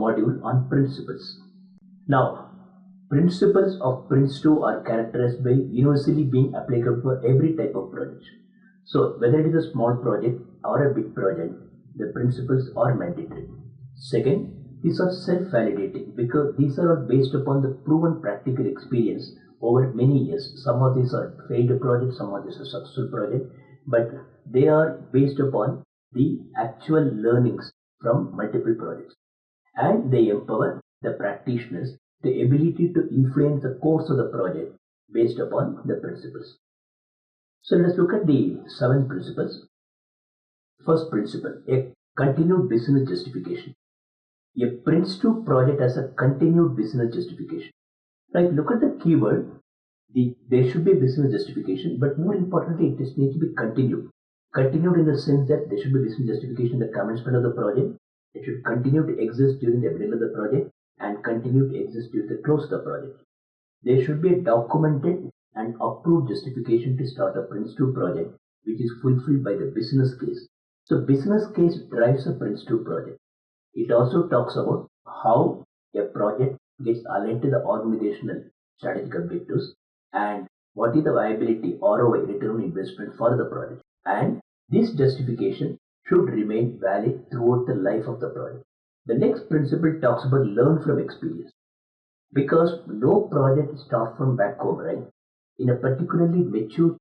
module on principles. Now, principles of Prince2 are characterized by universally being applicable for every type of project. So, whether it is a small project or a big project, the principles are mandatory. Second, these are self-validating because these are all based upon the proven practical experience over many years. Some of these are failed projects, some of these are successful projects, but they are based upon the actual learnings from multiple projects. And they empower the practitioners the ability to influence the course of the project based upon the principles. So let's look at the 7 principles. First principle, a continued business justification. A Prince2 project has a continued business justification. Right, look at the keyword. There should be a business justification, but more importantly, it needs to be continued. Continued in the sense that there should be business justification in the commencement of the project. It should continue to exist during the middle of the project and continue to exist during the close of the project. There should be a documented and approved justification to start a Prince2 project, which is fulfilled by the business case. So business case drives a Prince2 project. It also talks about how a project gets aligned to the organizational strategic objectives and what is the viability ROI, return on investment for the project. And this justification should remain valid throughout the life of the project. The next principle talks about learn from experience. Because no project starts from back home, right? In a particularly mature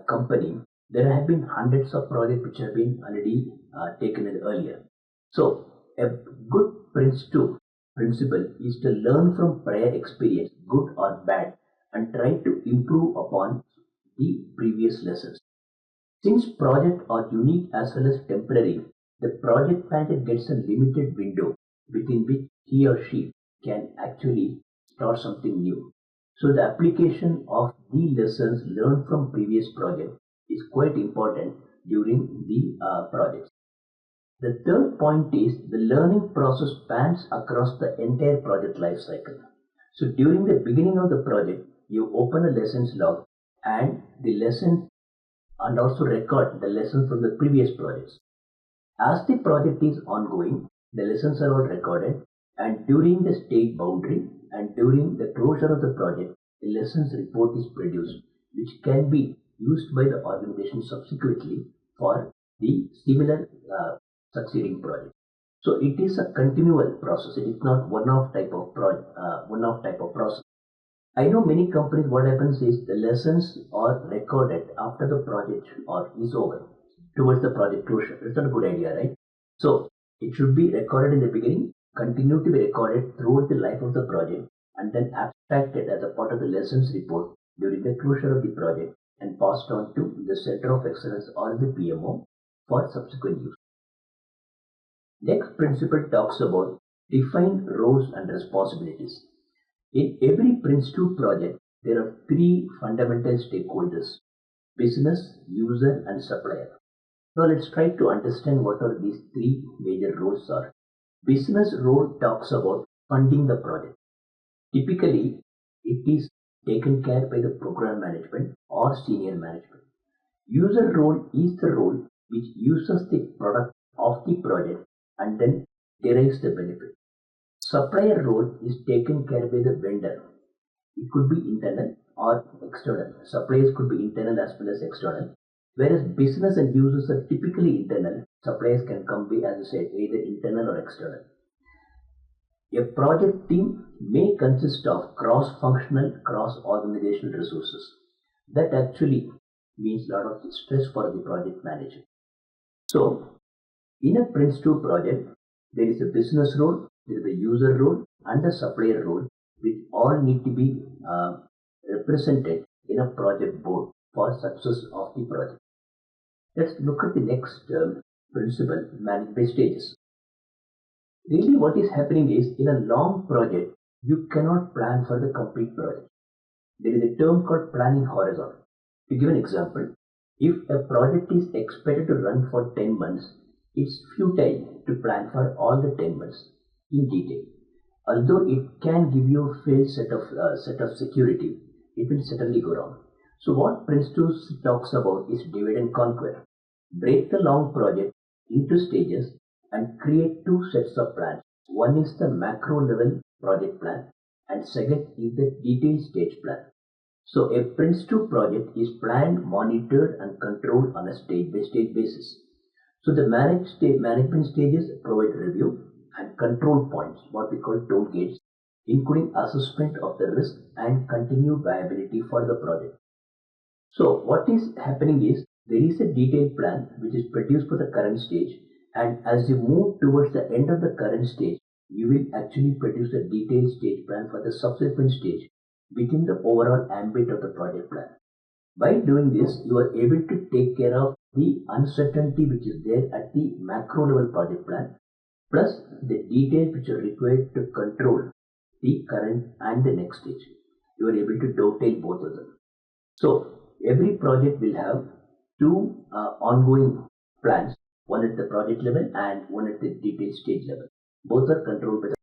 company, there have been hundreds of projects which have been already taken in earlier. So a good Prince2 principle is to learn from prior experience, good or bad, and try to improve upon the previous lessons. Since projects are unique as well as temporary, the project manager gets a limited window within which he or she can actually start something new. So the application of the lessons learned from previous project is quite important during the projects. The third point is the learning process spans across the entire project life cycle. So during the beginning of the project, you open a lessons log and the lesson and also record the lessons from the previous projects. As the project is ongoing, the lessons are all recorded, and during the state boundary and during the closure of the project, the lessons report is produced, which can be used by the organization subsequently for the similar succeeding project. So it is a continual process. It is not one-off type of process. I know many companies, what happens is the lessons are recorded after the project is over, towards the project closure. It's not a good idea, right? So it should be recorded in the beginning, continue to be recorded throughout the life of the project, and then abstracted as a part of the lessons report during the closure of the project and passed on to the Center of Excellence or the PMO for subsequent use. Next principle talks about define roles and responsibilities. In every Prince2 project, there are 3 fundamental stakeholders: business, user, and supplier. Now let's try to understand what are these 3 major roles are. Business role talks about funding the project. Typically, it is taken care by the program management or senior management. User role is the role which uses the product of the project and then derives the benefit. Supplier role is taken care by the vendor. It could be internal or external. Suppliers could be internal as well as external. Whereas business and users are typically internal, suppliers can come be, as I said, either internal or external. A project team may consist of cross-functional, cross-organizational resources. That actually means a lot of stress for the project manager. So, in a Prince2 project, there is a business role, there is a user role, and a supplier role, which all need to be represented in a project board for success of the project. Let's look at the next principle, managed by stages. Really what is happening is, in a long project, you cannot plan for the complete project. There is a term called planning horizon. To give an example, if a project is expected to run for 10 months, it's futile to plan for all the 10 months in detail. Although it can give you a fair set of security, it will certainly go wrong. So what Prince2 talks about is divide and conquer. Break the long project into stages and create 2 sets of plans, One is the macro level project plan and second is the detailed stage plan. So a Prince2 project is planned, monitored and controlled on a stage-by-stage basis. So the management stages provide review and control points, what we call toll gates, including assessment of the risk and continued viability for the project. So what is happening is there is a detailed plan which is produced for the current stage, and as you move towards the end of the current stage, you will actually produce a detailed stage plan for the subsequent stage within the overall ambit of the project plan. By doing this, you are able to take care of the uncertainty which is there at the macro level project plan, plus the details which are required to control the current and the next stage. You are able to dovetail both of them. So every project will have two ongoing plans, one at the project level and one at the detailed stage level. Both are controlled by the